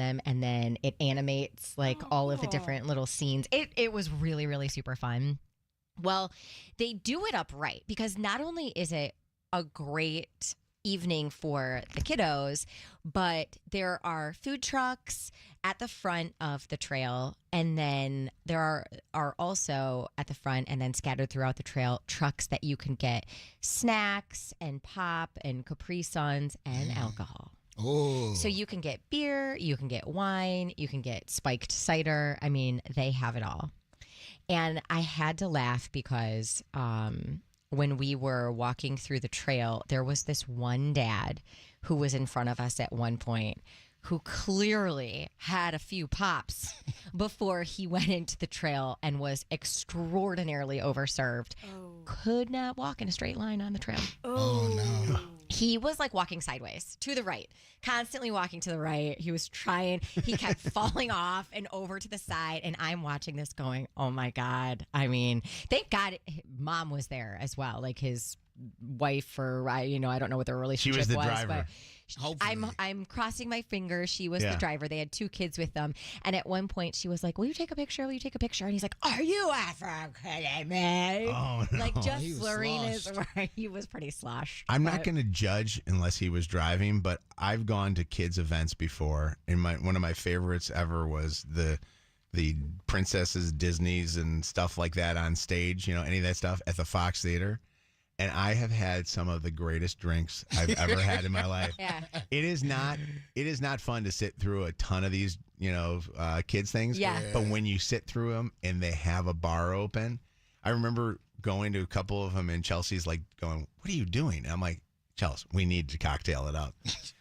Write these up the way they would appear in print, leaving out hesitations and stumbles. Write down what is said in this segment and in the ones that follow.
them, and then it animates like all of the different little scenes. It was really, really super fun. Well, they do it upright because not only is it a great evening for the kiddos, but there are food trucks at the front of the trail, and then there are also at the front and then scattered throughout the trail trucks that you can get snacks and pop and Capri Suns and alcohol. Oh. So you can get beer, you can get wine, you can get spiked cider. I mean, they have it all. And I had to laugh because when we were walking through the trail, there was this one dad who was in front of us at one point who clearly had a few pops before he went into the trail and was extraordinarily overserved. Could not walk in a straight line on the trail. Oh, no. He was like walking sideways to the right, constantly walking to the right. He was trying, he kept falling off and over to the side. And I'm watching this going, oh my God. I mean, thank God mom was there as well. Like his wife or, I don't know what their relationship was. She was the driver. But I'm crossing my fingers. She was the driver. They had 2 kids with them. And at one point she was like, will you take a picture? Will you take a picture? And he's like, are you effing kidding me? Oh, no. Like just slurring his word. He was pretty sloshed. I'm not going to judge unless he was driving, but I've gone to kids' events before, and one of my favorites ever was the princesses, Disney's, and stuff like that on stage. Any of that stuff at the Fox Theater. And I have had some of the greatest drinks I've ever had in my life. Yeah. It is not fun to sit through a ton of these, kids things. Yeah. But when you sit through them and they have a bar open, I remember going to a couple of them and Chelsea's like going, what are you doing? And I'm like, Chelsea, we need to cocktail it up.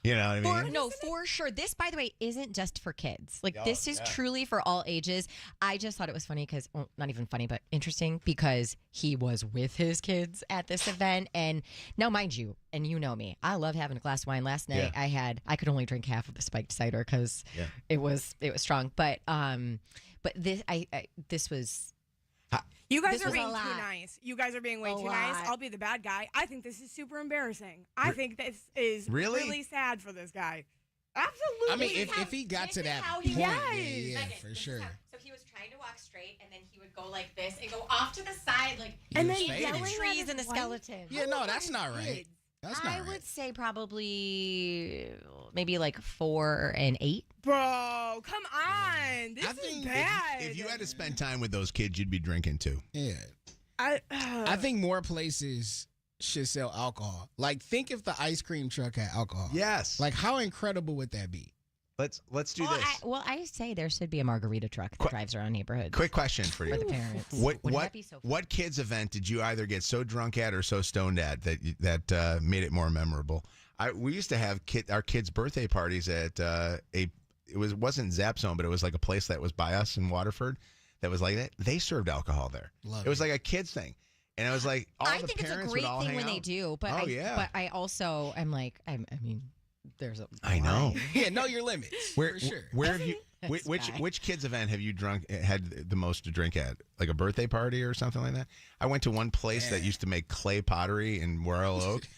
You know what I mean? No, for sure. This, by the way, isn't just for kids. Like, this is truly for all ages. I just thought it was funny because, well, not even funny, but interesting because he was with his kids at this event. And now, mind you, and you know me, I love having a glass of wine. Last night, I could only drink half of the spiked cider because it was strong. But this was. You guys are being too nice. You guys are being way too nice. I'll be the bad guy. I think this is super embarrassing. I think this is really sad for this guy. Absolutely. I mean, if he got to that point, yeah, for sure. So he was trying to walk straight, and then he would go like this and go off to the side, like and then yelling trees and a skeleton. Yeah, no, that's not right. I would say probably maybe like 4 and 8. Bro, come on. This is bad. If you had to spend time with those kids, you'd be drinking too. Yeah. I think more places should sell alcohol. Like, think if the ice cream truck had alcohol. Yes. Like, how incredible would that be? Let's do this. I say there should be a margarita truck that drives around neighborhoods. Quick question for you. For the parents. What kids event did you either get so drunk at or so stoned at that made it more memorable? We used to have our kids' birthday parties at it wasn't Zap Zone, but it was like a place that was by us in Waterford that was like that. They served alcohol there. It was like a kids thing. And I was like, I think it's a great thing when they do, but I also am like, I mean, there's a I know. Yeah, know your limits. For sure. Where have you? Which kids event have you had the most to drink at? Like a birthday party or something like that? I went to one place that used to make clay pottery in Royal Oak.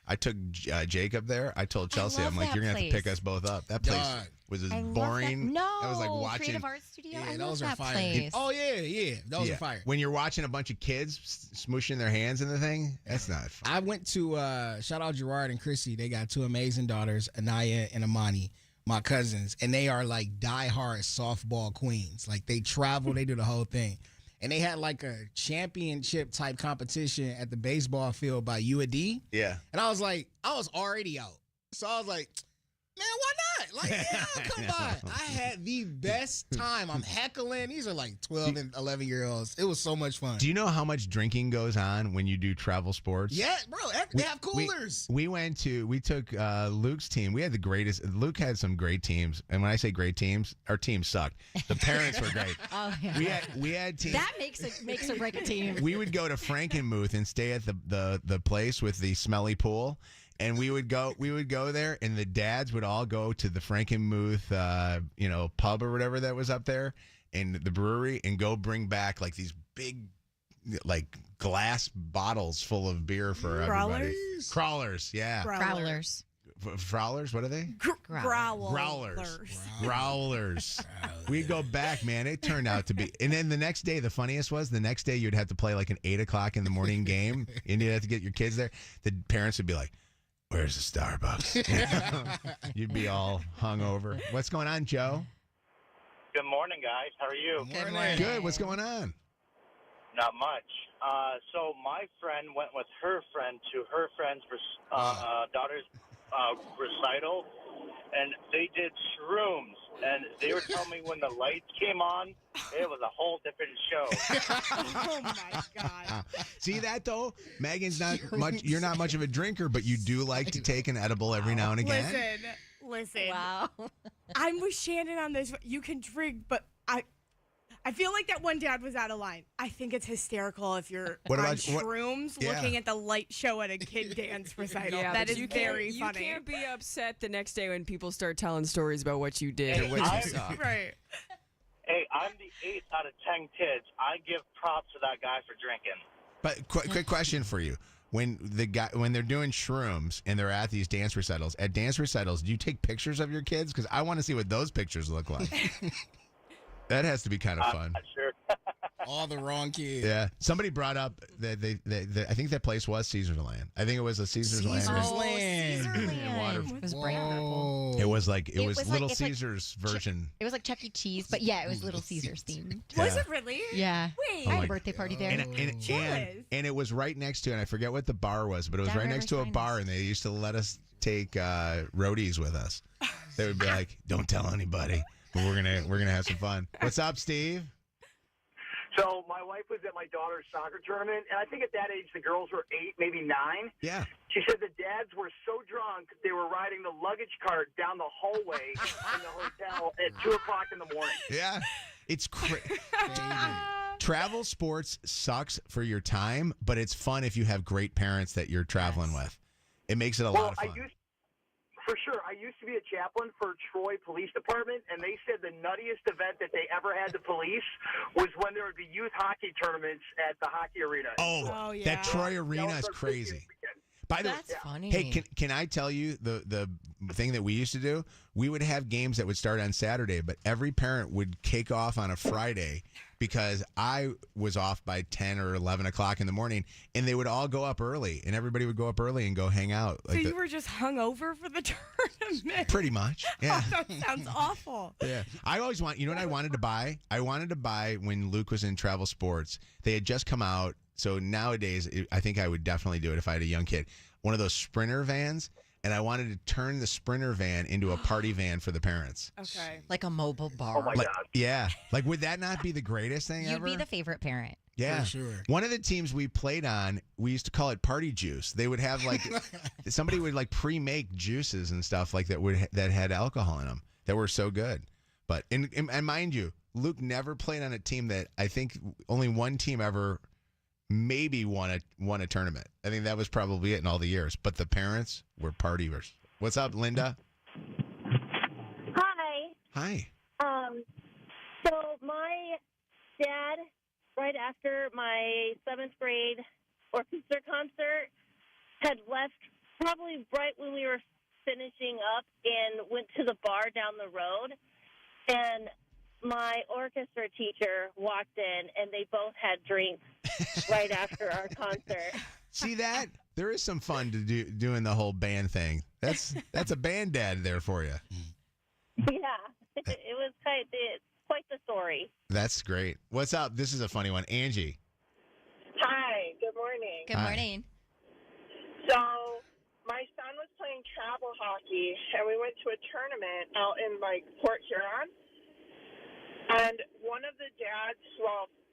I took Jacob there. I told Chelsea, I'm like, you're gonna have to pick us both up. That place was as boring. No, I was like watching Creative Arts Studio. Yeah, I those love are that fire. place. Oh yeah, those are fire. When you're watching a bunch of kids smooshing their hands in the thing, that's not fun. I went to shout out Gerard and Chrissy. They got 2 amazing daughters, Anaya and Amani, my cousins, and they are like diehard softball queens. Like they travel, they do the whole thing. And they had like a championship type competition at the baseball field by UAD. Yeah. And I was already out. So I was like, man, why not? Like, yeah, come by. I had the best time. I'm heckling. These are like 12 and 11-year-olds. It was so much fun. Do you know how much drinking goes on when you do travel sports? Yeah, bro. They have coolers. We took Luke's team. We had the greatest. Luke had some great teams. And when I say great teams, our team sucked. The parents were great. Oh, yeah. We had teams. That makes or break a team. We would go to Frankenmuth and stay at the place with the smelly pool. And we would go there, and the dads would all go to the Frankenmuth, pub or whatever that was up there, and the brewery, and go bring back like these big, like glass bottles full of beer for everybody. Crawlers, yeah. Crowlers. Frowlers? What are they? Growlers. We'd go back, man. It turned out to be. And then the next day, the funniest was the next day you'd have to play like an 8 o'clock in the morning game, and you'd have to get your kids there. The parents would be like, "Where's the Starbucks?" You'd be all hungover. What's going on, Joe? Good morning, guys. How are you? Good morning. Good. What's going on? Not much. So my friend went with her friend to her friend's daughter's recital, and they did shrooms. And they were telling me when the lights came on, it was a whole different show. Oh my God! See that though, Megan's not much. You're not much of a drinker, but you do like to take an edible every now and again. Listen. Wow. I'm with Shannon on this. You can drink, but I feel like that one dad was out of line. I think it's hysterical if you're on shrooms looking at the light show at a kid dance recital. Yeah, that is very funny. You can't be upset the next day when people start telling stories about what you did or what you saw. Right. Hey, I'm the 8th out of 10 kids. I give props to that guy for drinking. But quick question for you. When they're doing shrooms and they're at these dance recitals, do you take pictures of your kids? Because I want to see what those pictures look like. That has to be kind of fun. Not sure. All the wrong kids. Yeah. Somebody brought up that I think that place was Caesarland. I think it was a Caesarland. Caesarland. It was bright purple. It was Little like, Caesars version. It was like Chuck E. Cheese, but yeah, it was Little Caesars themed. Yeah. Was it really? Yeah. Wait. I had a birthday party there. And it was right next to, and I forget what the bar was, but it was Down right next to a Riverside. bar, and they used to let us take roadies with us. They would be like, "Don't tell anybody, but we're gonna have some fun." What's up, Steve? So my wife was at my daughter's soccer tournament, and I think at that age the girls were 8, maybe 9. Yeah. She said the dads were so drunk they were riding the luggage cart down the hallway in the hotel at 2 o'clock in the morning. Yeah. It's crazy. Travel sports sucks for your time, but it's fun if you have great parents that you're traveling with. It makes it a lot of fun. For sure. I used to be a chaplain for Troy Police Department, and they said the nuttiest event that they ever had to police was when there would be youth hockey tournaments at the hockey arena. Oh, yeah. that Troy Arena is crazy. By the way, That's funny. hey, can I tell you the thing that we used to do? We would have games that would start on Saturday, but every parent would kick off on a Friday because I was off by 10 or 11 o'clock in the morning, and they would all go up early, and everybody would go up early and go hang out. So you were just hungover for the tournament? Pretty much, yeah. Oh, that sounds awful. Yeah. I always what I wanted to buy? I wanted to buy when Luke was in travel sports. They had just come out. So nowadays, I think I would definitely do it if I had a young kid. One of those Sprinter vans, and I wanted to turn the Sprinter van into a party van for the parents. Okay. Like a mobile bar. Oh, my God. Yeah. Like, would that not be the greatest thing You'd ever? be the favorite parent. Yeah. For sure. One of the teams we played on, we used to call it party juice. They would have like, somebody would like pre-make juices and stuff like that had alcohol in them that were so good. But, and mind you, Luke never played on a team that I think only one team ever maybe won a tournament. I think that was probably it in all the years. But the parents were partiers. What's up, Linda? Hi. Hi. So my dad, right after my 7th grade orchestra concert, had left probably right when we were finishing up and went to the bar down the road. And my orchestra teacher walked in, and they both had drinks right after our concert. See that? There is some fun to doing the whole band thing. That's a band dad there for you. Yeah, it was quite the story. That's great. What's up? This is a funny one. Angie. Hi, good morning. Good morning. So my son was playing travel hockey, and we went to a tournament out in Port Huron. And one of the dads,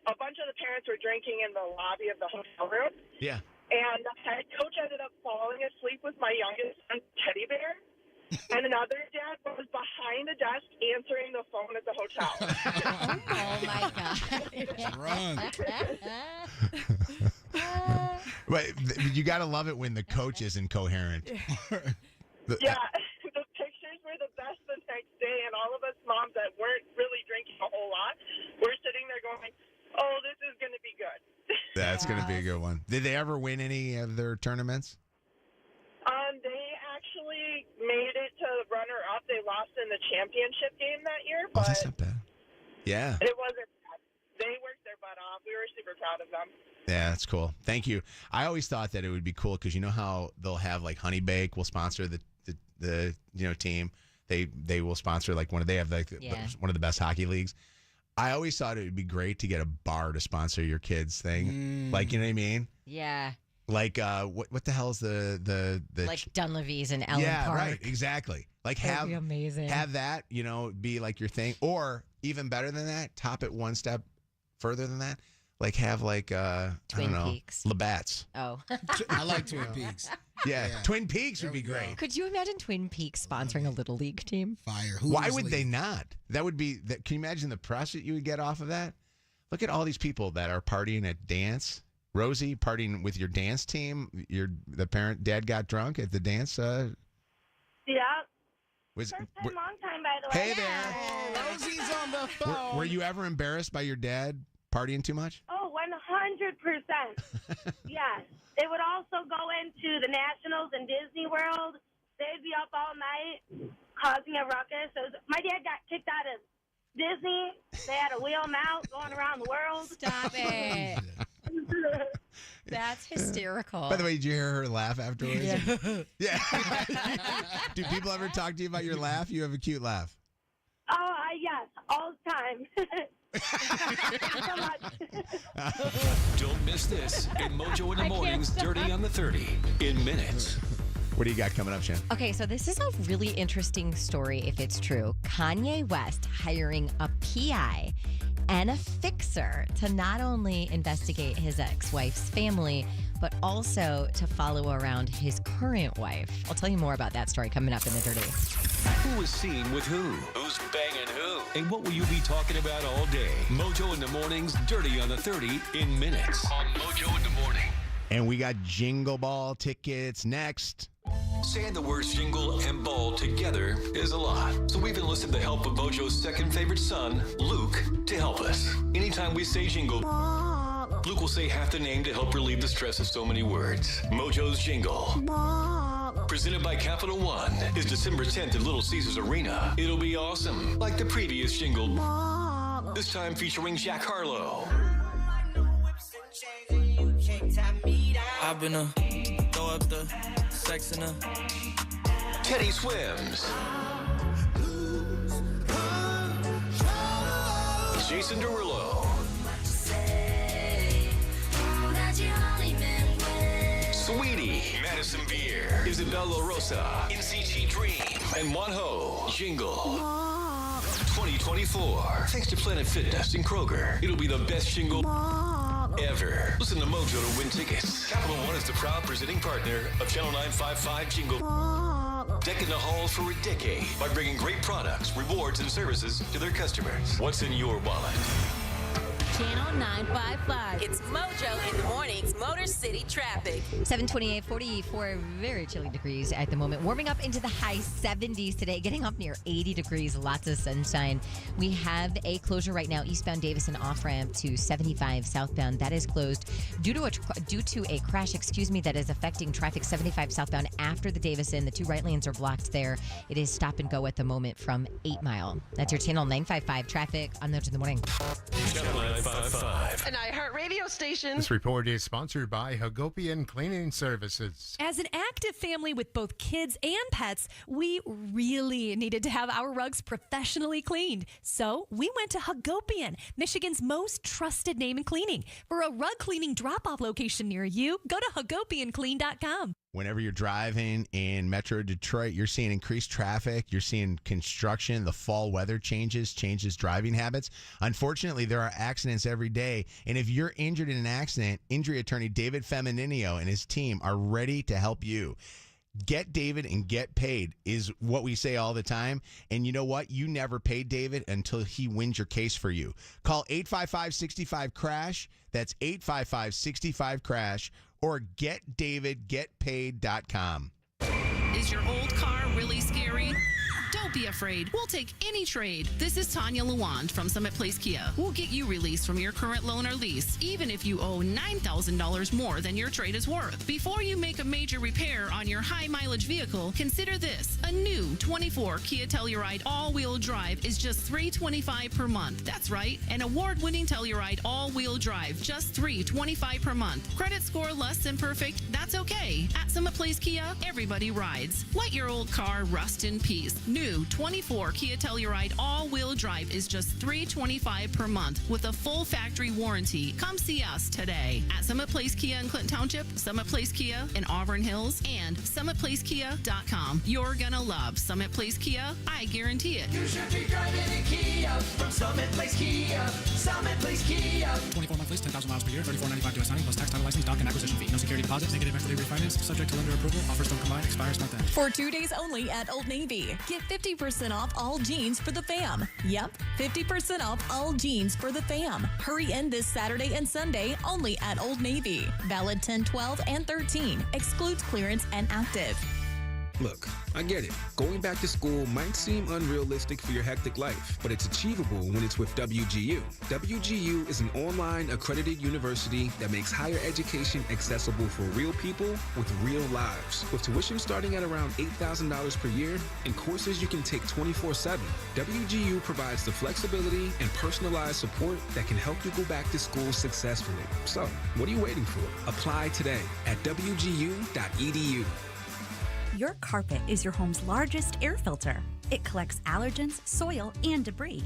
a bunch of the parents were drinking in the lobby of the hotel room. Yeah. And the head coach ended up falling asleep with my youngest son's teddy bear. And another dad was behind the desk answering the phone at the hotel. Oh, my God. But you got to love it when the coach is incoherent. Yeah, the pictures were the best the next day, and all of us moms that weren't really drinking a whole lot, we're sitting there going, oh, this is going to be good. That's going to be a good one. Did they ever win any of their tournaments? They actually Oh, that's not bad. Yeah. It wasn't bad. They worked their butt off. We were super proud of them. Yeah, that's cool. Thank you. I always thought that it would be cool because you know how they'll have like Honey Bake will sponsor the team. They will sponsor like they have like one of the best hockey leagues. I always thought it would be great to get a bar to sponsor your kids thing. Like, you know what I mean? Yeah. Like what the hell is the like Dunleavy's and Ellen yeah, Park. right, exactly. Like That'd be amazing. Have that, be like your thing, or even better than that, top it one step further than that. Like have like I don't know, Peaks. Labatt's. Oh, I like Twin Peaks. Yeah, Twin Peaks would be great. Could you imagine Twin Peaks sponsoring a little league team? Fire. Why would they not? That would be. Can you imagine the press that you would get off of that? Look at all these people that are partying at dance. Rosie partying with your dance team. Dad got drunk at the dance. Yeah. Was First time, long time, by the way. Hey there. Rosie's on the phone. Were you ever embarrassed by your dad partying too much? Oh, 100%. Yes. They would also go into the Nationals and Disney World. They'd be up all night causing a ruckus. My dad got kicked out of Disney. They had to wheel him out going around the world. Stop it. That's hysterical. By the way, did you hear her laugh afterwards? Yeah. Do people ever talk to you about your laugh? You have a cute laugh. Oh, yes, all the time. So much. Don't miss this in Mojo in the Mornings, Dirty on the 30 in minutes. What do you got coming up, Shannon? Okay, so this is a really interesting story if it's true. Kanye West hiring a PI and a fixer to not only investigate his ex-wife's family, but also to follow around his current wife. I'll tell you more about that story coming up in the Dirty. Who is seen with who? Who's banging who? And what will you be talking about all day? Mojo in the Mornings, Dirty on the 30 in minutes. On Mojo in the Morning. And we got Jingle Ball tickets next. Saying the words jingle and ball together is a lot. So we've enlisted the help of Mojo's second favorite son, Luke, to help us. Anytime we say jingle, Luke will say half the name to help relieve the stress of so many words. Mojo's Jingle. Presented by Capital One is December 10th at Little Caesars Arena. It'll be awesome, like the previous jingle. This time featuring Jack Harlow. I've been throw up the sex in Teddy Swims. Jason Derulo. Sweetie. Madison Beer. Isabella Rosa. NCT Dream. And Wanho. Jingle. 2024. Thanks to Planet Fitness and Kroger. It'll be the best jingle ever. Listen to Mojo to win tickets. Capital One is the proud presenting partner of Channel 955 Jingle. Decking the halls for a decade by bringing great products, rewards, and services to their customers. What's in your wallet? Channel 955. It's Mojo in the Mornings, Motor City traffic. 728, 44 very chilly degrees at the moment. Warming up into the high 70s today, getting up near 80 degrees, lots of sunshine. We have a closure right now, eastbound Davison off-ramp to 75 southbound. That is closed due to a crash, that is affecting traffic 75 southbound after the Davison. The two right lanes are blocked there. It is stop and go at the moment from 8 Mile. That's your Channel 955 traffic on Mojo in the Morning. Channel 955. An iHeartRadio station. This report is sponsored by Hagopian Cleaning Services. As an active family with both kids and pets, we really needed to have our rugs professionally cleaned. So we went to Hagopian, Michigan's most trusted name in cleaning. For a rug cleaning drop-off location near you, go to hagopianclean.com. Whenever you're driving in Metro Detroit, you're seeing increased traffic. You're seeing construction. The fall weather changes driving habits. Unfortunately, there are accidents every day. And if you're injured in an accident, injury attorney David Femininio and his team are ready to help you. Get David and get paid is what we say all the time. And you know what? You never paid David until he wins your case for you. Call 855-65-CRASH. That's 855-65-CRASH. Or getdavidgetpaid.com. Is your old car really scary? Don't be afraid. We'll take any trade. This is Tanya Luand from Summit Place Kia. We'll get you released from your current loan or lease, even if you owe $9,000 more than your trade is worth. Before you make a major repair on your high-mileage vehicle, consider this. A new 24 Kia Telluride all-wheel drive is just $325 per month. That's right, an award-winning Telluride all-wheel drive, just $325 per month. Credit score less than perfect? That's okay. At Summit Place Kia, everybody rides. Let your old car rust in peace. New 24 Kia Telluride all-wheel drive is just $325 per month with a full factory warranty. Come see us today at Summit Place Kia in Clinton Township, Summit Place Kia in Auburn Hills, and SummitPlaceKia.com. You're gonna love Summit Place Kia. I guarantee it. You should be driving a Kia from Summit Place Kia. Summit Place Kia. 24 month lease, 10,000 miles per year, $34.95 due at signing plus tax, title, license, doc, and acquisition fee. No security deposit, negative equity refinance, subject to lender approval. Offers don't combine, expires month end. For 2 days only at Old Navy, get 50% off all jeans for the fam. Yep, 50% off all jeans for the fam. Hurry in this Saturday and Sunday only at Old Navy. Valid 10, 12, and 13. Excludes clearance and active. Look, I get it. Going back to school might seem unrealistic for your hectic life, but it's achievable when it's with WGU. WGU is an online accredited university that makes higher education accessible for real people with real lives. With tuition starting at around $8,000 per year and courses you can take 24/7, WGU provides the flexibility and personalized support that can help you go back to school successfully. So, what are you waiting for? Apply today at wgu.edu. Your carpet is your home's largest air filter. It collects allergens, soil, and debris.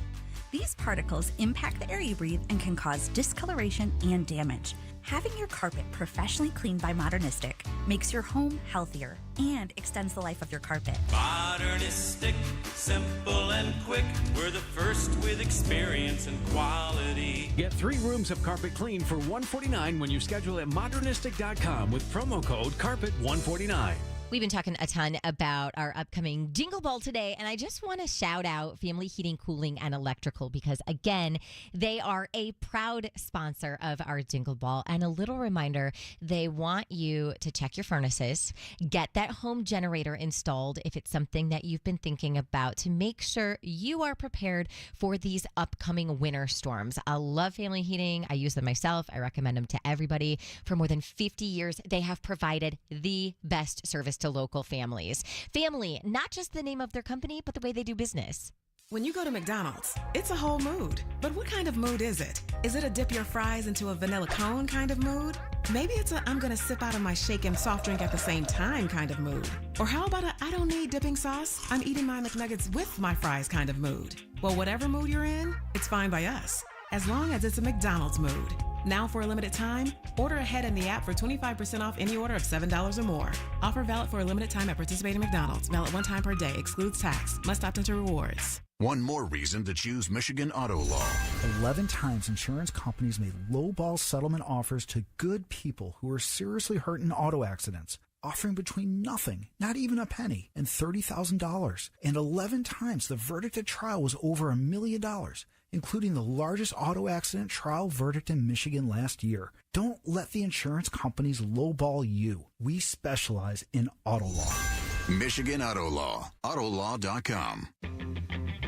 These particles impact the air you breathe and can cause discoloration and damage. Having your carpet professionally cleaned by Modernistic makes your home healthier and extends the life of your carpet. Modernistic, simple and quick. We're the first with experience and quality. Get 3 rooms of carpet cleaned for $149 when you schedule at modernistic.com with promo code CARPET149. We've been talking a ton about our upcoming Jingle Ball today, and I just want to shout out Family Heating, Cooling, and Electrical because, again, they are a proud sponsor of our Jingle Ball. And a little reminder, they want you to check your furnaces, get that home generator installed if it's something that you've been thinking about to make sure you are prepared for these upcoming winter storms. I love Family Heating. I use them myself. I recommend them to everybody. For more than 50 years, they have provided the best service to local families. Family, not just the name of their company, but the way they do business. When you go to McDonald's, it's a whole mood. But what kind of mood is it? Is it a dip your fries into a vanilla cone kind of mood? Maybe it's a I'm gonna sip out of my shake and soft drink at the same time kind of mood. Or how about a I don't need dipping sauce, I'm eating my McNuggets with my fries kind of mood? Well, whatever mood you're in, it's fine by us, as long as it's a McDonald's mood. Now for a limited time, order ahead in the app for 25% off any order of $7 or more. Offer valid for a limited time at participating McDonald's. Valid 1 time per day. Excludes tax. Must opt into rewards. One more reason to choose Michigan Auto Law. 11 times insurance companies made lowball settlement offers to good people who were seriously hurt in auto accidents, offering between nothing, not even a penny, and $30,000. And 11 times the verdict at trial was over $1 million. Including the largest auto accident trial verdict in Michigan last year. Don't let the insurance companies lowball you. We specialize in auto law. Michigan Auto Law. Autolaw.com.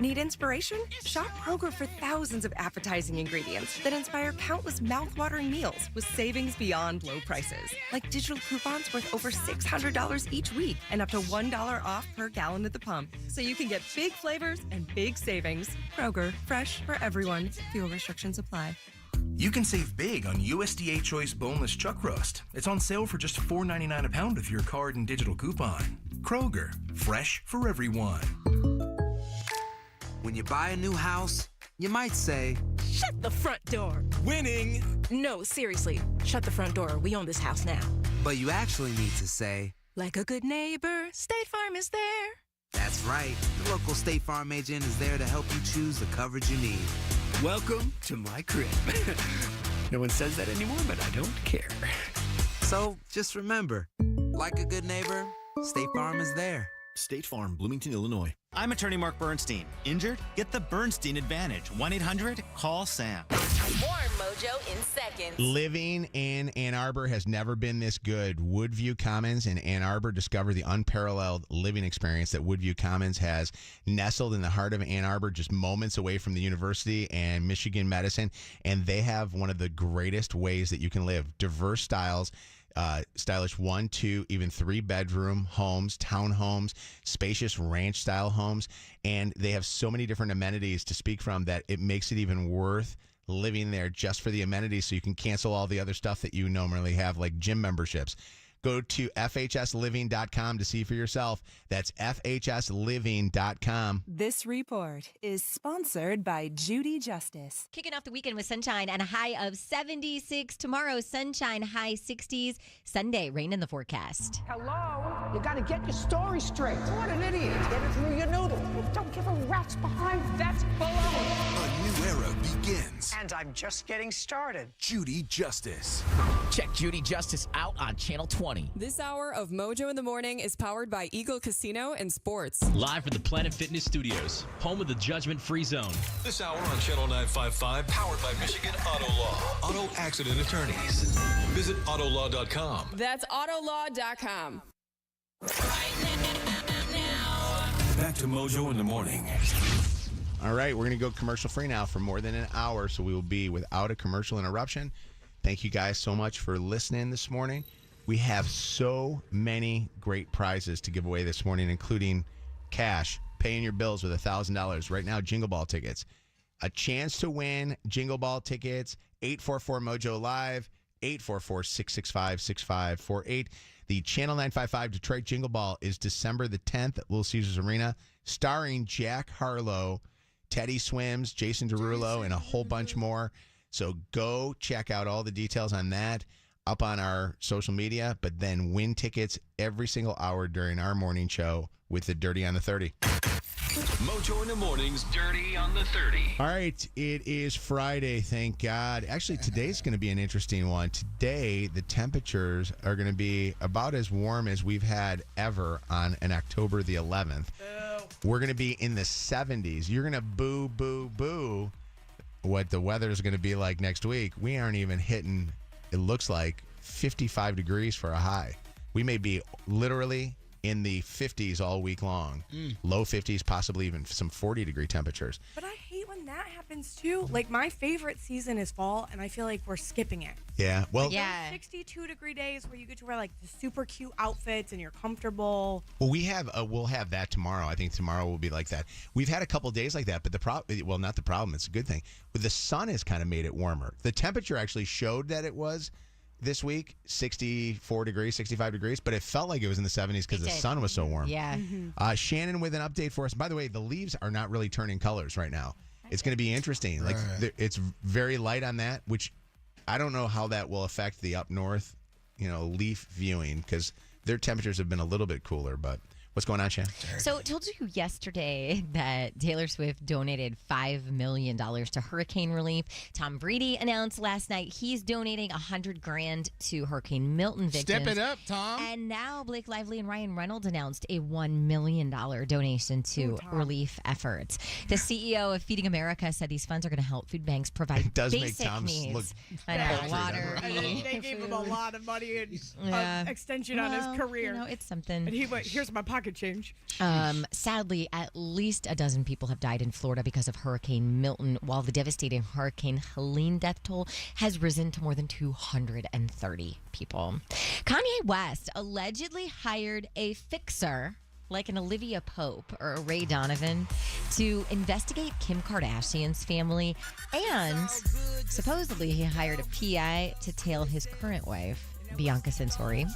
Need inspiration? Shop Kroger for thousands of appetizing ingredients that inspire countless mouth-watering meals with savings beyond low prices. Like digital coupons worth over $600 each week and up to $1 off per gallon at the pump. So you can get big flavors and big savings. Kroger, fresh for everyone. Fuel restrictions apply. You can save big on USDA Choice Boneless Chuck Roast. It's on sale for just $4.99 a pound with your card and digital coupon. Kroger, fresh for everyone. When you buy a new house, you might say, "Shut the front door." Winning! No, seriously, shut the front door. We own this house now. But you actually need to say, "Like a good neighbor, State Farm is there." That's right. The local State Farm agent is there to help you choose the coverage you need. Welcome to my crib. No one says that anymore, but I don't care. So just remember, like a good neighbor, State Farm is there. State Farm, Bloomington, Illinois. I'm attorney Mark Bernstein. Injured? Get the Bernstein Advantage. 1-800-CALL-SAM. More Mojo in seconds. Living in Ann Arbor has never been this good. Woodview Commons in Ann Arbor discovered the unparalleled living experience that Woodview Commons has, nestled in the heart of Ann Arbor, just moments away from the university and Michigan Medicine. And they have one of the greatest ways that you can live. Diverse styles. Stylish 1, 2, even 3 bedroom homes, townhomes, spacious ranch style homes. And they have so many different amenities to speak from that it makes it even worth living there just for the amenities, so you can cancel all the other stuff that you normally have, like gym memberships. Go to FHSliving.com to see for yourself. That's FHSliving.com. This report is sponsored by Judy Justice. Kicking off the weekend with sunshine and a high of 76. Tomorrow, sunshine, high 60s. Sunday, rain in the forecast. Hello? You got to get your story straight. What an idiot. Get it through your noodle. Don't give a rat's behind. That's baloney. A new era begins. And I'm just getting started. Judy Justice. Check Judy Justice out on Channel 20. This hour of Mojo in the Morning is powered by Eagle Casino and Sports. Live from the Planet Fitness Studios, home of the judgment-free zone. This hour on Channel 955, powered by Michigan Auto Law. Auto accident attorneys. Visit autolaw.com. That's autolaw.com. Back to Mojo in the Morning. All right, we're going to go commercial-free now for more than an hour, so we will be without a commercial interruption. Thank you guys so much for listening this morning. We have so many great prizes to give away this morning, including cash, paying your bills with $1,000. Right now, Jingle Ball tickets. A chance to win Jingle Ball tickets, 844-MOJO Live, 844-665-6548. The Channel 955 Detroit Jingle Ball is December the 10th at Little Caesars Arena, starring Jack Harlow, Teddy Swims, Jason Derulo, and a whole bunch more. So go check out all the details on that up on our social media, but then win tickets every single hour during our morning show with the Dirty on the 30. Mojo in the Morning's Dirty on the 30. All right, it is Friday, thank God. Actually, today's going to be an interesting one. Today, the temperatures are going to be about as warm as we've had ever on an October the 11th. We're going to be in the 70s. You're going to boo, boo, boo what the weather is going to be like next week. We aren't even hitting, it looks like, 55 degrees for a high. We may be literally in the 50s all week long. Low 50s, possibly even some 40-degree temperatures. But I hate when that happens, too. Like, my favorite season is fall, and I feel like we're skipping it. Yeah, well... Like, 62-degree days where you get to wear, like, the super cute outfits and you're comfortable. Well, we'll have that tomorrow. I think tomorrow will be like that. We've had a couple days like that, but the problem... Well, not the problem. It's a good thing. But the sun has kind of made it warmer. The temperature actually showed that it was... this week, 64 degrees, 65 degrees, but it felt like it was in the 70s because the sun was so warm. Yeah. Shannon with an update for us. By the way, the leaves are not really turning colors right now. It's going to be interesting. Like it's very light on that, which I don't know how that will affect the up north, leaf viewing because their temperatures have been a little bit cooler, but what's going on, Shannon? So I told you yesterday that Taylor Swift donated $5 million to hurricane relief. Tom Brady announced last night he's donating $100,000 to Hurricane Milton victims. Step it up, Tom. And now Blake Lively and Ryan Reynolds announced a $1 million donation to relief efforts. The CEO of Feeding America said these funds are going to help food banks provide basic needs. Look water. And they gave him a lot of money and extension on his career. It's something. And he went, here's my pocket change. Sadly, at least a dozen people have died in Florida because of Hurricane Milton, while the devastating Hurricane Helene death toll has risen to more than 230 people. Kanye West allegedly hired a fixer like an Olivia Pope or a Ray Donovan to investigate Kim Kardashian's family, and supposedly he hired a PI to tail his current wife, Bianca Censori.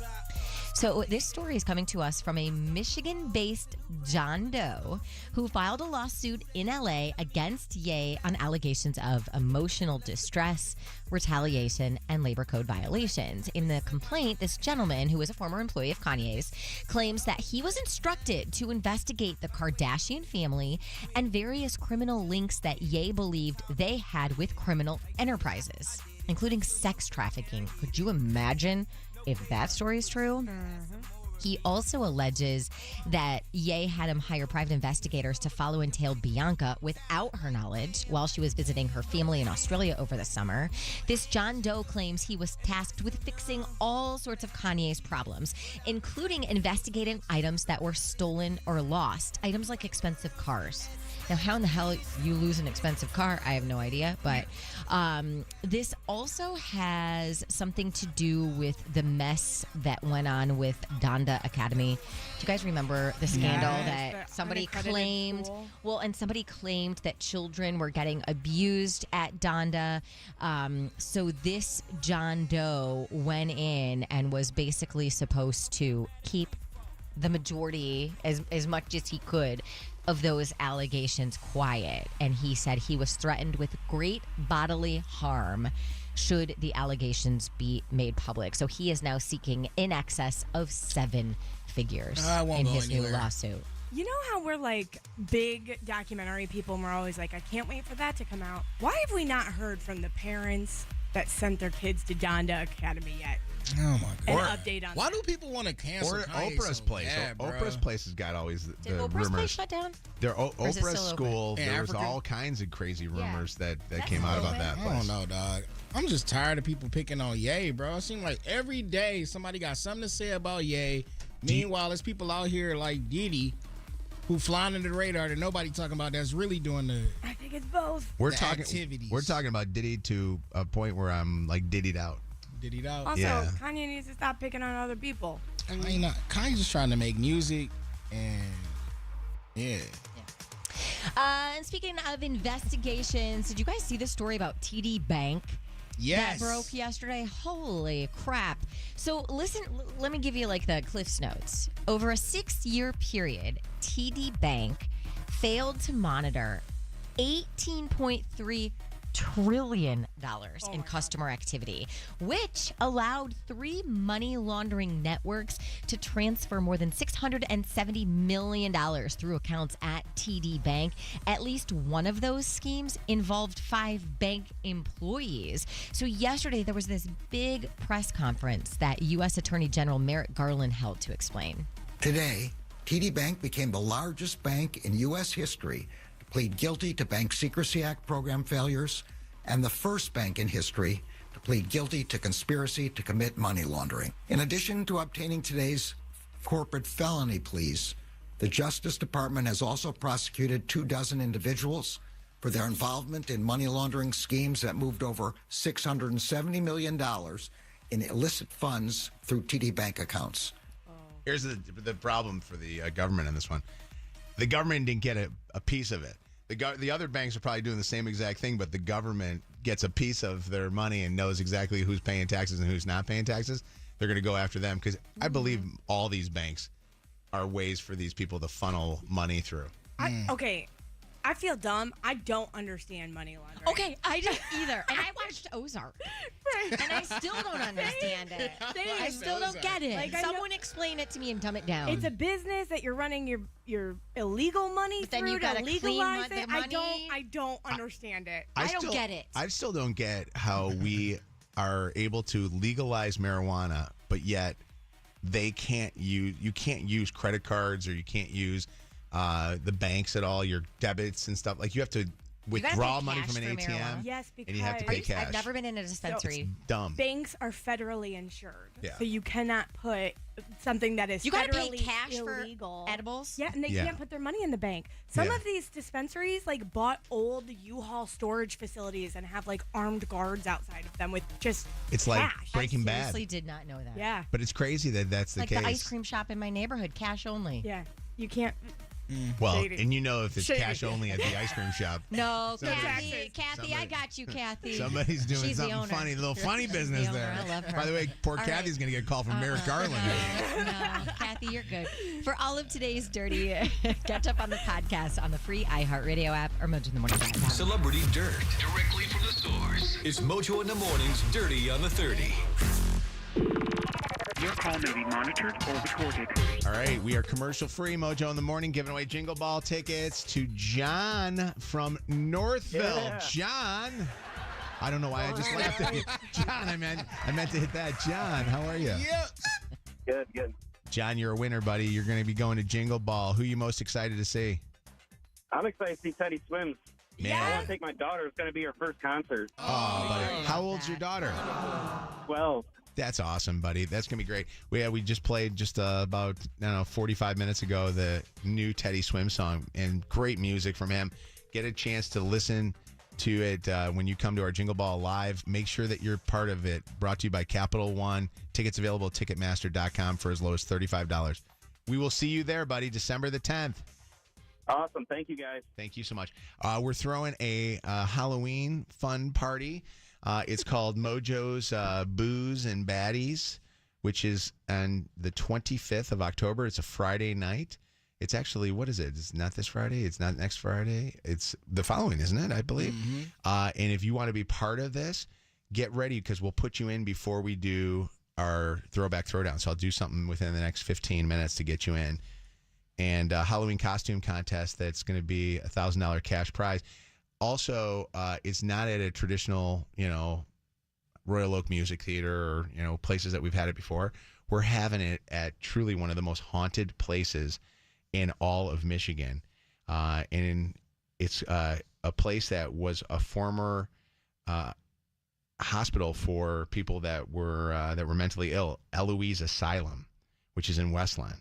So this story is coming to us from a Michigan-based John Doe who filed a lawsuit in L.A. against Ye on allegations of emotional distress, retaliation, and labor code violations. In the complaint, this gentleman, who is a former employee of Kanye's, claims that he was instructed to investigate the Kardashian family and various criminal links that Ye believed they had with criminal enterprises, including sex trafficking. Could you imagine if that story is true? He also alleges that Ye had him hire private investigators to follow and tail Bianca without her knowledge while she was visiting her family in Australia over the summer. This John Doe claims he was tasked with fixing all sorts of Kanye's problems, including investigating items that were stolen or lost, items like expensive cars. Now, how in the hell you lose an expensive car, I have no idea. But this also has something to do with the mess that went on with Donda Academy. Do you guys remember the scandal that somebody claimed? School. Well, and somebody claimed that children were getting abused at Donda. So this John Doe went in and was basically supposed to keep the majority, as much as he could, of those allegations quiet. And he said he was threatened with great bodily harm should the allegations be made public. So he is now seeking in excess of 7 figures in his new lawsuit. You know how we're like big documentary people and we're always like, I can't wait for that to come out. Why have we not heard from the parents that sent their kids to Donda Academy yet? Oh my God! An update on why that. do people want to cancel Kanye Oprah's so place? bad, Oprah's place has got always the Did Oprah's rumors. place shut down? Oprah's school. In There was Africa? all kinds of crazy rumors that That's came out about open. that I place. don't know, dog. I'm just tired of people picking on Ye, bro. It seems like every day somebody got something to say about Ye. Meanwhile, there's people out here like Diddy who flying under the radar that nobody talking about that's really doing the I think it's both. We're the talking. activities. We're talking about Diddy to a point where I'm like Diddy'd out. Diddy out. Also, Yeah. Kanye needs to stop picking on other people. Kanye's just trying to make music, and yeah. And speaking of investigations, did you guys see the story about TD Bank? Yes. That broke yesterday. Holy crap. So listen, let me give you like the Cliff's Notes. Over a 6-year period, TD Bank failed to monitor $18.3 trillion in customer activity, which allowed 3 money laundering networks to transfer more than $670 million through accounts at TD Bank. At least one of those schemes involved 5 bank employees. So yesterday there was this big press conference that U.S. Attorney General Merrick Garland held to explain. Today, TD Bank became the largest bank in U.S. history to plead guilty to Bank Secrecy Act program failures, and the first bank in history to plead guilty to conspiracy to commit money laundering. In addition to obtaining today's corporate felony pleas, the Justice Department has also prosecuted 24 individuals for their involvement in money laundering schemes that moved over $670 million in illicit funds through TD Bank accounts. Here's the problem for the government on this one. The government didn't get a piece of it. The other banks are probably doing the same exact thing, but the government gets a piece of their money and knows exactly who's paying taxes and who's not paying taxes. They're going to go after them because I believe all these banks are ways for these people to funnel money through. Okay, I feel dumb. I don't understand money laundering. Okay, I don't either. And I watched Ozark. And I still don't understand it. I still don't get it. Like, Someone explain it to me and dumb it down. It's a business that you're running your illegal money But then through you gotta to clean legalize the it. money. I don't understand it. I don't get it. I still don't get how we are able to legalize marijuana, but yet you can't use credit cards or you can't use the banks at all, your debits and stuff. Like you have to withdraw money from an ATM. Yes, because and you have to pay cash. I've never been in a dispensary. It's dumb. Banks are federally insured, Yeah. so you cannot put something that is You gotta pay federally cash illegal. for edibles? Yeah, and they can't put their money in the bank. Some of these dispensaries like bought old U-Haul storage facilities and have like armed guards outside of them with just It's like cash. Breaking I Bad. seriously did not know that. Yeah. But it's crazy that that's the Like case. the ice cream shop in my neighborhood, cash only. Yeah, you can't. Well, Shady. and you know if it's Shady. cash only at the ice cream shop. No, Somebody- Kathy, I got you, Kathy. Somebody's doing She's the something owner. funny, a little funny She's business the owner. there. I love her. By the way, poor All Kathy's right. going to get a call from Merrick Garland. No, Kathy, you're good. For all of today's dirty, catch up on the podcast on the free iHeartRadio app or MojoInTheMorning.com. Celebrity Dirt. Directly from the source. It's Mojo in the Morning's Dirty on the 30. Your call may be monitored or recorded. All right, we are commercial free. Mojo in the Morning giving away Jingle Ball tickets to John from Northville. Yeah. John. I don't know why I just laughed at you. John, I meant to hit that. John, how are you? Yeah. Good. John, you're a winner, buddy. You're going to be going to Jingle Ball. Who are you most excited to see? I'm excited to see Teddy Swims. Man. I want to take my daughter. It's going to be her first concert. Oh, buddy. How old's your daughter? 12. That's awesome, buddy. That's going to be great. We just played just about, 45 minutes ago, the new Teddy Swim song, and great music from him. Get a chance to listen to it when you come to our Jingle Ball Live. Make sure that you're part of it. Brought to you by Capital One. Tickets available at Ticketmaster.com for as low as $35. We will see you there, buddy, December the 10th. Awesome. Thank you, guys. Thank you so much. We're throwing a Halloween fun party. It's called Mojo's Booze and Baddies, which is on the 25th of October. It's a Friday night. It's actually, what is it? It's not this Friday. It's not next Friday. It's the following, isn't it? I believe. Mm-hmm. And if you want to be part of this, get ready because we'll put you in before we do our Throwback Throwdown. So I'll do something within the next 15 minutes to get you in. And Halloween costume contest that's going to be a $1,000 cash prize. Also, it's not at a traditional, Royal Oak Music Theater or, places that we've had it before. We're having it at truly one of the most haunted places in all of Michigan. And it's a place that was a former hospital for people that were mentally ill, Eloise Asylum, which is in Westland.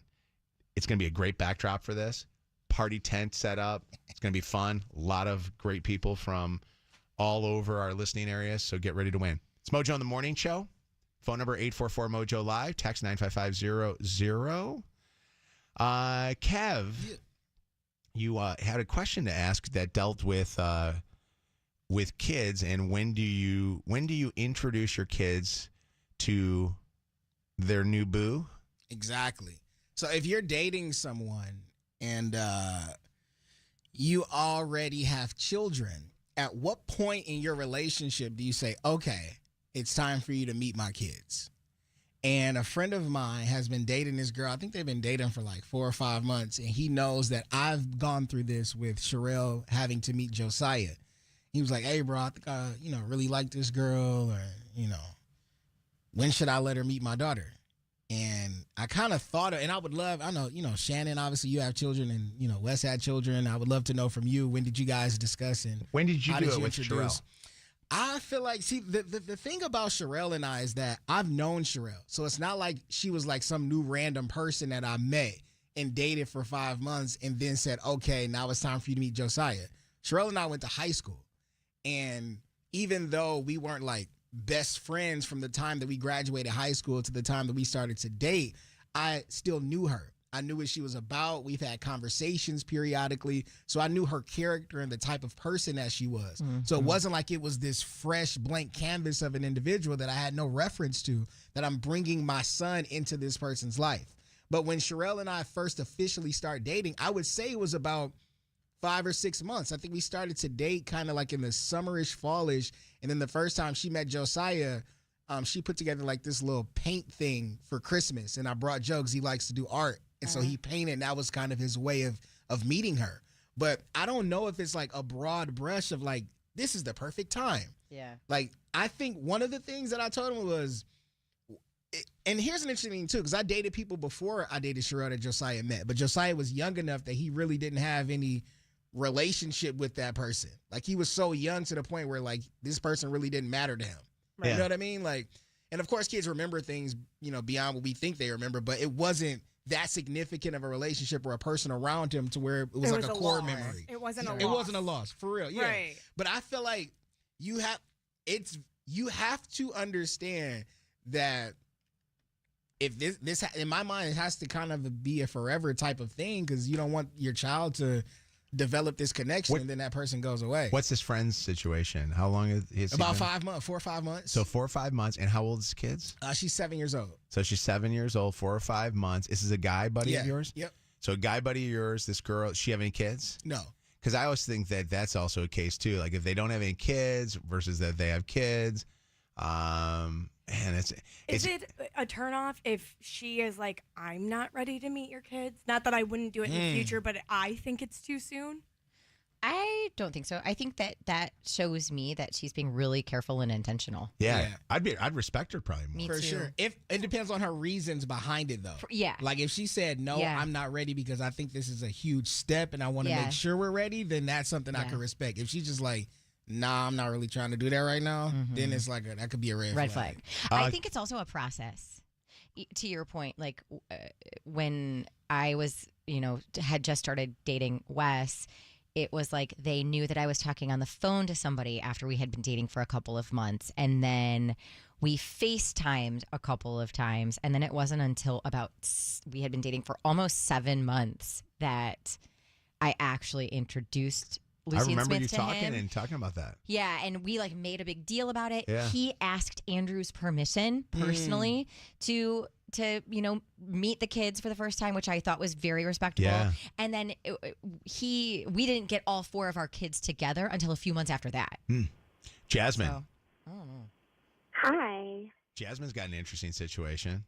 It's going to be a great backdrop for this. Party tent set up. It's going to be fun. A lot of great people from all over our listening areas, so get ready to win. It's Mojo in the Morning Show. Phone number 844-MOJO-LIVE. Text 95500. Kev, you had a question to ask that dealt with kids, and when do you introduce your kids to their new boo? Exactly. So if you're dating someone and you already have children, at what point in your relationship do you say, okay, it's time for you to meet my kids? And a friend of mine has been dating this girl. I think they've been dating for like 4 or 5 months. And he knows that I've gone through this with Sherelle having to meet Josiah. He was like, hey, bro, I think I, really like this girl. Or, when should I let her meet my daughter? And I kind of thought of, and I would love, I know, Shannon, obviously you have children and, Wes had children. I would love to know from you, when did you guys discuss and when did you how do did it you with introduce? Sherelle? I feel like, see, the thing about Sherelle and I is that I've known Sherelle. So it's not like she was like some new random person that I met and dated for 5 months and then said, okay, now it's time for you to meet Josiah. Sherelle and I went to high school. And even though we weren't like best friends from the time that we graduated high school to the time that we started to date, I still knew her. I knew what she was about. We've had conversations periodically. So I knew her character and the type of person that she was. Mm-hmm. So it wasn't like it was this fresh blank canvas of an individual that I had no reference to, that I'm bringing my son into this person's life. But when Sherelle and I first officially started dating, I would say it was about 5 or 6 months. I think we started to date kind of like in the summerish, fallish. And then the first time she met Josiah, she put together like this little paint thing for Christmas. And I brought Joe because he likes to do art. And so he painted, and that was kind of his way of meeting her. But I don't know if it's like a broad brush of like, this is the perfect time. Yeah. Like, I think one of the things that I told him was, and here's an interesting thing too, because I dated people before I dated Sherelle that Josiah met. But Josiah was young enough that he really didn't have any relationship with that person. Like, he was so young to the point where like this person really didn't matter to him. Right. You know what I mean? Like, and of course kids remember things, beyond what we think they remember, but it wasn't that significant of a relationship or a person around him to where it was like a core memory. It wasn't a loss. It wasn't a loss, for real. Yeah. Right. But I feel like you have to understand that if this in my mind, it has to kind of be a forever type of thing, because you don't want your child to develop this connection and then that person goes away. What's his friend's situation? How long is he? About 5 months, 4 or 5 months. So 4 or 5 months. And how old is his kids? She's 7 years old. So she's 7 years old, 4 or 5 months. This is a guy buddy of yours? Yep. So a guy buddy of yours, this girl, does she have any kids? No. Because I always think that that's also a case too. Like if they don't have any kids versus that they have kids. And is it a turnoff if she is like, I'm not ready to meet your kids? Not that I wouldn't do it in the future, but I think it's too soon. I don't think so. I think that shows me that she's being really careful and intentional. Yeah. I'd respect her probably more. Me For too. sure. If it depends on her reasons behind it, though. Yeah. Like if she said, no, Yeah. I'm not ready because I think this is a huge step and I want to Yeah. make sure we're ready, then that's something I Yeah. can respect. If she's just like, nah, I'm not really trying to do that right now, then it's like that could be a red flag. I think it's also a process. To your point, like when I was, had just started dating Wes, it was like they knew that I was talking on the phone to somebody after we had been dating for a couple of months. And then we FaceTimed a couple of times. And then it wasn't until we had been dating for almost 7 months that I actually introduced Lucy I remember and you Smith to talking him. and talking about that. Yeah, and we made a big deal about it. Yeah. He asked Andrew's permission personally to meet the kids for the first time, which I thought was very respectable. Yeah. And then we didn't get all 4 of our kids together until a few months after that. Jasmine. So, I don't know. Hi. Jasmine's got an interesting situation.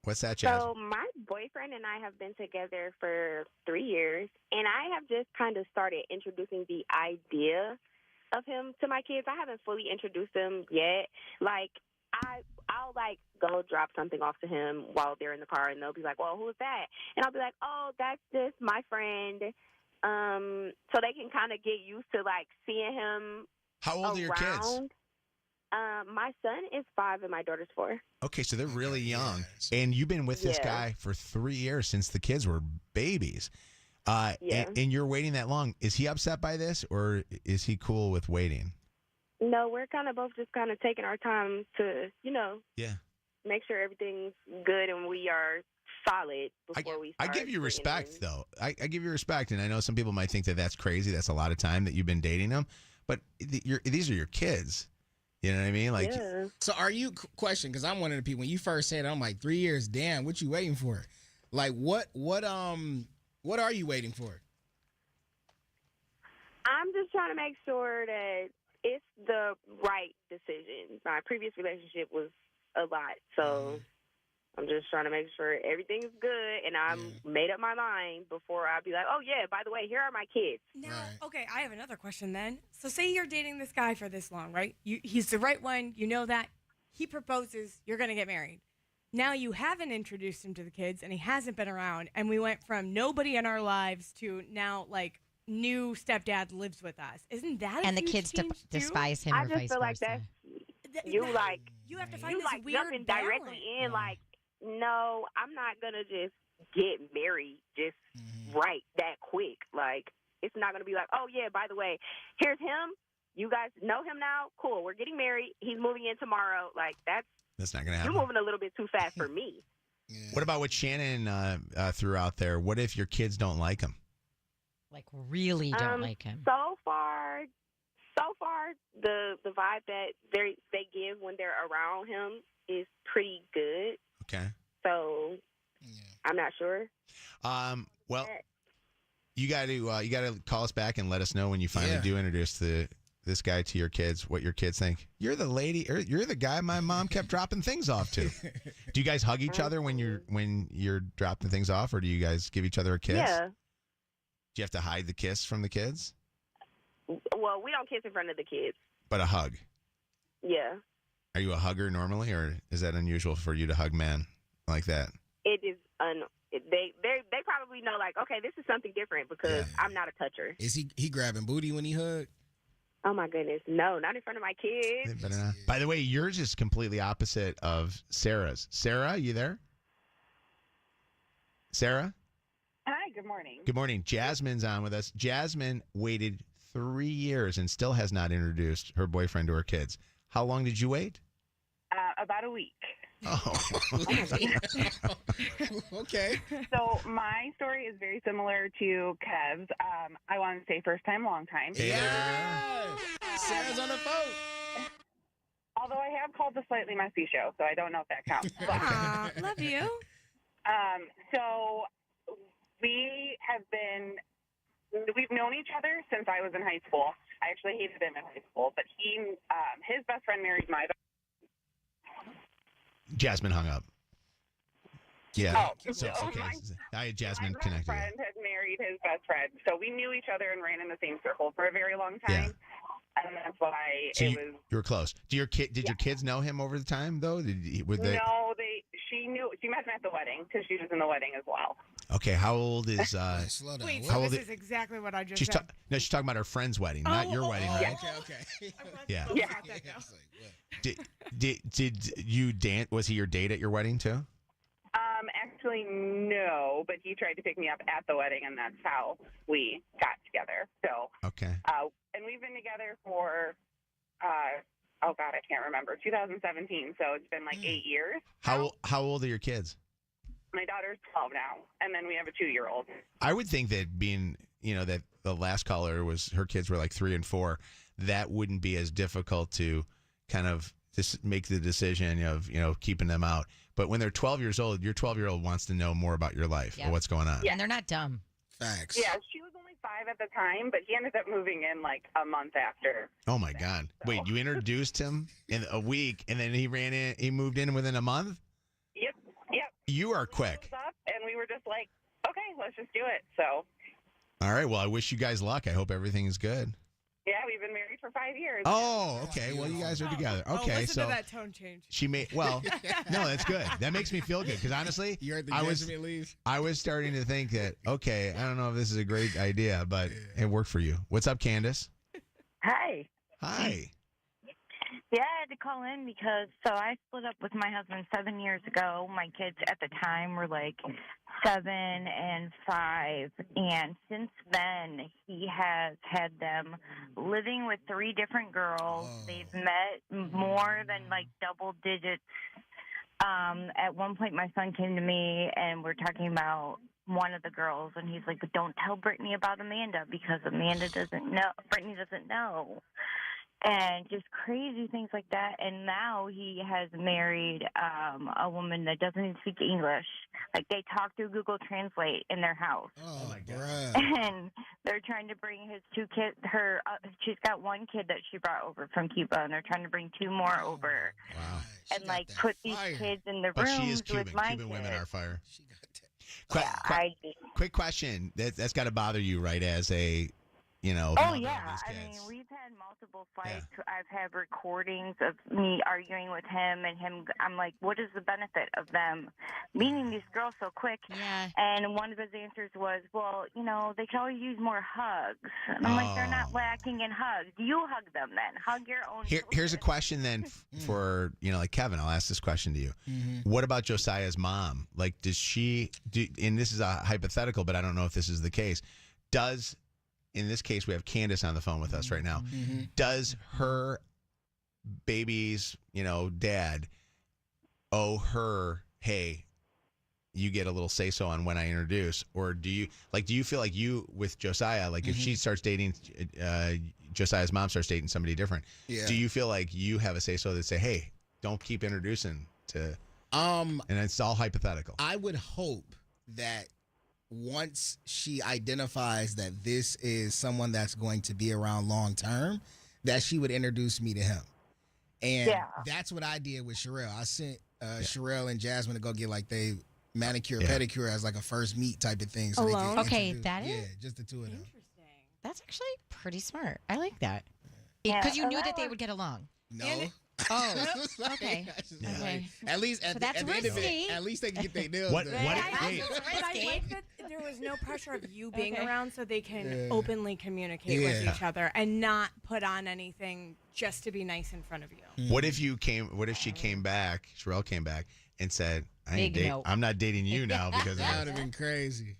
What's that, Jasmine? So my boyfriend and I have been together for 3 years, and I have just kind of started introducing the idea of him to my kids. I haven't fully introduced him yet. I'll go drop something off to him while they're in the car, and they'll be like, "Well, who's that?" And I'll be like, "Oh, that's just my friend." So they can kind of get used to seeing him. How old are your kids? My son is 5 and my daughter's 4. Okay, so they're really young. And you've been with this guy for 3 years since the kids were babies. And you're waiting that long. Is he upset by this, or is he cool with waiting? No, we're kind of both just kind of taking our time to, make sure everything's good and we are solid before we I start. give you respect, though. I give you respect, and I know some people might think that that's crazy. That's a lot of time that you've been dating them. But these are your kids. You know what I mean? So are you, question, because I'm one of the people, when you first said it, I'm like, 3 years, damn, what you waiting for? Like, what are you waiting for? I'm just trying to make sure that it's the right decision. My previous relationship was a lot, so I'm just trying to make sure everything's good, and I'm made up my mind before I be like, oh, yeah, by the way, here are my kids. Now, okay, I have another question then. So say you're dating this guy for this long, right? He's the right one. You know that. He proposes. You're going to get married. Now you haven't introduced him to the kids, and he hasn't been around, and we went from nobody in our lives to now, new stepdad lives with us. Isn't that a And the huge kids change, too? despise him I or just vice feel like versa. you have to find this weird jumping directly in, no, I'm not going to just get married just right that quick. It's not going to be like, oh, yeah, by the way, here's him. You guys know him now? Cool. We're getting married. He's moving in tomorrow. That's not going to happen. You're moving a little bit too fast for me. What about what Shannon threw out there? What if your kids don't like him? Really don't like him? So far, the vibe that they give when they're around him is pretty good. Okay. So I'm not sure. Well, you got to call us back and let us know when you finally do introduce this guy to your kids. What your kids think? You're the lady, or you're the guy my mom kept dropping things off to. Do you guys hug each other when you're dropping things off, or do you guys give each other a kiss? Yeah. Do you have to hide the kiss from the kids? Well, we don't kiss in front of the kids. But a hug. Yeah. Are you a hugger normally, or is that unusual for you to hug men like that? It is they probably know okay, this is something different because I'm not a toucher. Is he grabbing booty when he hug? Oh my goodness, no, not in front of my kids. By the way, yours is completely opposite of Sarah's. Sarah, you there? Sarah? Hi, good morning. Good morning. Jasmine's on with us. Jasmine waited 3 years and still has not introduced her boyfriend to her kids. How long did you wait? About a week. Oh. Okay. So my story is very similar to Kev's. I want to say first time, long time. Yeah. Sarah's on the phone. Although I have called the Slightly Messy Show, so I don't know if that counts. Aw, love you. So we've known each other since I was in high school. I actually hated him in high school, but his best friend married my best. Jasmine hung up. Yeah. Oh, so, okay. I had Jasmine my best connected. friend had married married his best friend. So we knew each other and ran in the same circle for a very long time. And that's why So it you was. were close. Did your kids know him over the time though? No, she met him at the wedding because she was in the wedding as well. Okay, how old is Slow down. Wait, What? so How old this i- is exactly what I just she's said. no, she's talking about her friend's wedding, not your wedding, right? Okay. Yeah. Yeah. Did you dance? Was he your date at your wedding too? Actually, no, but he tried to pick me up at the wedding, and that's how we got together. So, Okay. And we've been together for, oh God, I can't remember, 2017. So it's been like 8 years. How old are your kids? My daughter's 12 now, and then we have a 2-year-old. I would think that being, that the last caller was her kids were like 3 and 4, that wouldn't be as difficult to kind of just make the decision of, keeping them out. But when they're 12 years old, your 12-year-old wants to know more about your life or what's going on. Yeah, and they're not dumb. Facts. Yeah, she was only 5 at the time, but he ended up moving in like a month after. Oh my God. Wait, you introduced him in a week and then he moved in within a month? Yep. You are quick. Up, and we were just like, okay, let's just do it. So. All right. Well, I wish you guys luck. I hope everything is good. Yeah, we've been married for 5 years. Oh, okay. Well, you guys are together. Okay, listen so to that tone change. she made. Well, no, that's good. That makes me feel good because honestly, You're at the I judgment leave. was starting to think that okay, I don't know if this is a great idea, but it worked for you. What's up, Candace? Hi. Hi. Yeah, I had to call in because I split up with my husband 7 years ago. My kids at the time were like 7 and 5, and since then he has had them living with 3 different girls. They've met more than like double digits. At one point, my son came to me and we're talking about one of the girls, and he's like, "But don't tell Brittany about Amanda because Amanda doesn't know. Brittany doesn't know." And just crazy things like that. And now he has married a woman that doesn't even speak English. Like, they talk through Google Translate in their house. Oh, my God. And they're trying to bring his 2 kids. She's got 1 kid that she brought over from Cuba, and they're trying to bring 2 more over. Wow. And, like, put these kids in the But rooms she is Cuban. with my Cuban women kids. are fire. Yeah, Quick question. That's got to bother you, right? As a, Oh, mother of yeah. these I kids. mean, we've had multiple fights. I've had recordings of me arguing with him and him. I'm like, what is the benefit of them meeting these girls so quick? Yeah. And one of his answers was, well, they can always use more hugs. And I'm like, they're not lacking in hugs. You hug them then. Hug your own Here's a question then for, like Kevin, I'll ask this question to you. What about Josiah's mom? Like, does she do, and this is a hypothetical, but I don't know if this is the case. In this case, we have Candace on the phone with us right now. Does her baby's, dad owe her, hey, you get a little say-so on when I introduce? Or do you feel like you, with Josiah, like if she starts dating, Josiah's mom starts dating somebody different, do you feel like you have a say-so that say, hey, don't keep introducing to, and it's all hypothetical. I would hope that once she identifies that this is someone that's going to be around long term, that she would introduce me to him. And that's what I did with Sherelle. I sent Sherelle and Jasmine to go get like they manicure, pedicure as like a first meet type of thing. So Alone? they can Okay, introduce- that is- Yeah, just the 2 of them. That's actually pretty smart. I like that. Because you knew that they would get along. No. Oh, okay. Okay. At least at, So the, that's at the end of risky. it, at least they can get their nails What- done. what- But wait. I like that there was no pressure of you being Okay. around, so they can Yeah. openly communicate with Yeah. each other and not put on anything just to be nice in front of you. What if she came back, Sherelle came back and said, Big no. I'm not dating you now because of That would this. have been crazy.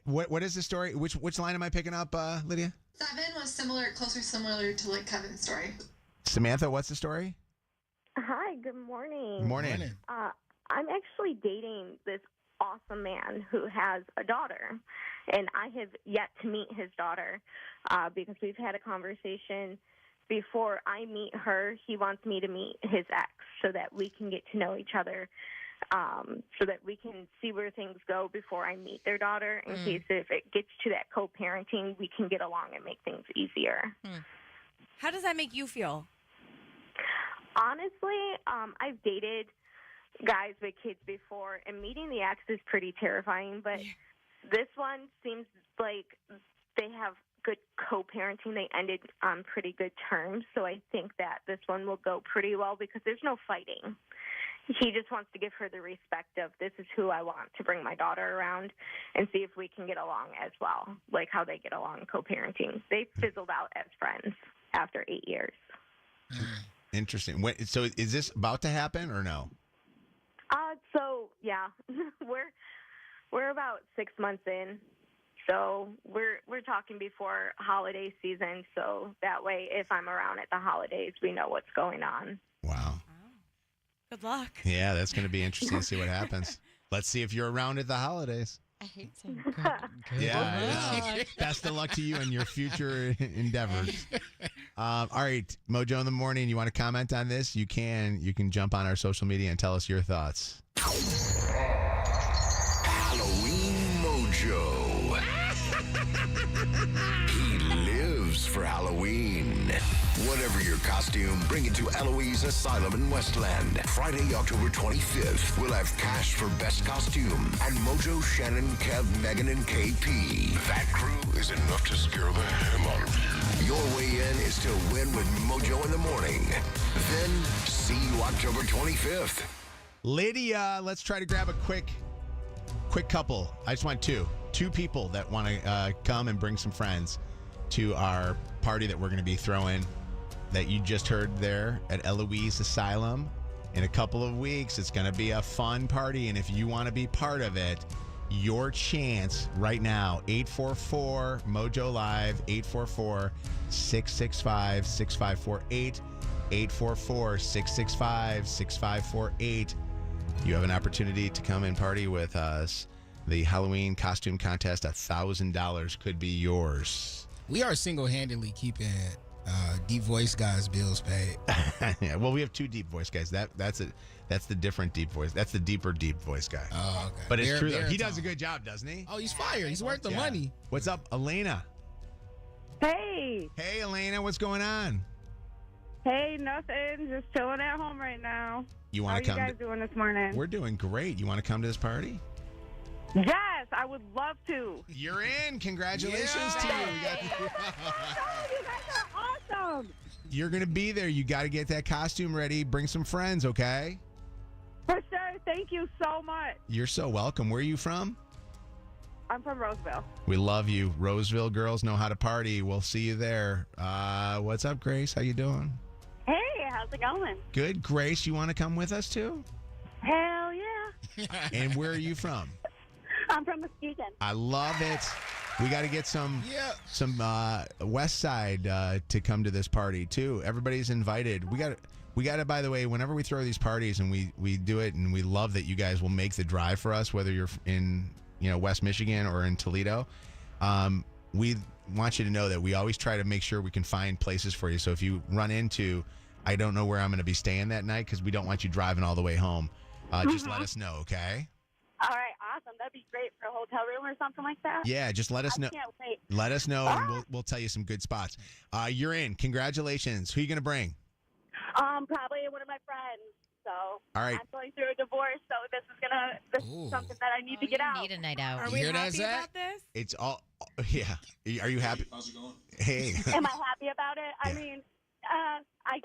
What is the story? Which line am I picking up, Lydia? 7 was similar to like Kevin's story. Samantha, what's the story? Hi, good morning. Good morning. I'm actually dating this awesome man who has a daughter, and I have yet to meet his daughter because we've had a conversation. Before I meet her, he wants me to meet his ex so that we can get to know each other, so that we can see where things go before I meet their daughter in case if it gets to that co-parenting, we can get along and make things easier. How does that make you feel? Honestly, I've dated guys with kids before, and meeting the ex is pretty terrifying, but This one seems like they have good co-parenting. They ended on pretty good terms, so I think that this one will go pretty well because there's no fighting. He just wants to give her the respect of this is who I want to bring my daughter around and see if we can get along as well, like how they get along co-parenting. They fizzled out as friends after 8 years. Interesting. So is this about to happen or no? So yeah, we're about 6 months in. So we're talking before holiday season, so that way if I'm around at the holidays, we know what's going on. Wow. Good luck. Yeah, that's going to be interesting to see what happens. Let's see if you're around at the holidays. I hate saying good Yeah. Best of luck to you in your future endeavors. All right, Mojo in the morning. You want to comment on this? You can. You can jump on our social media and tell us your thoughts. Halloween Mojo. He lives for Halloween. Whatever your costume, bring it to Eloise Asylum in Westland. Friday, October 25th, we'll have cash for best costume. And Mojo, Shannon, Kev, Megan, and KP. That crew is enough to scare the hell out of you. Your way in is to win with Mojo in the morning. Then, see you October 25th. Lydia, let's try to grab a quick couple. I just want two people that want to come and bring some friends to our party that we're going to be throwing that you just heard there at Eloise Asylum in a couple of weeks. It's going to be a fun party, and if you want to be part of it, your chance right now, 844 Mojo Live, 844-665-6548, 844-665-6548. You have an opportunity to come and party with us. The Halloween costume contest, $1,000 could be yours. We are single-handedly keeping deep voice guys' bills paid. Yeah, well, we have two deep voice guys. That's the different deep voice. That's the deeper deep voice guy. Oh, okay. But it's true though. He does a good job, doesn't he? Oh, he's fired. He's worth the money. What's up, Elena? Hey. Hey, Elena. What's going on? Hey, nothing. Just chilling at home right now. You want to come? How are you guys doing this morning? We're doing great. You want to come to this party? Yes, I would love to. You're in. Congratulations to you. You guys are awesome. You're going to be there. You got to get that costume ready. Bring some friends, okay? For sure. Thank you so much. You're so welcome. Where are you from? I'm from Roseville. We love you. Roseville girls know how to party. We'll see you there. What's up, Grace? How you doing? Hey, how's it going? Good. Grace, you want to come with us too? Hell yeah. And where are you from? I'm from Muskegon. I love it. We got to get some West Side to come to this party too. Everybody's invited. We got to. By the way, whenever we throw these parties and we do it, and we love that you guys will make the drive for us, whether you're in West Michigan or in Toledo. We want you to know that we always try to make sure we can find places for you. So if you run into, I don't know where I'm going to be staying that night because we don't want you driving all the way home. Just let us know, okay? All right, awesome. That'd be great for a hotel room or something like that. Yeah, just let us know. I can't wait. Let us know, and we'll tell you some good spots. You're in. Congratulations. Who are you going to bring? Probably one of my friends. So all right. I'm going through a divorce, so this is something that I need to get out. Need a night out. Are we happy about this? It's all, yeah. Are you happy? How's it going? Hey. Am I happy about it? I mean, I guess.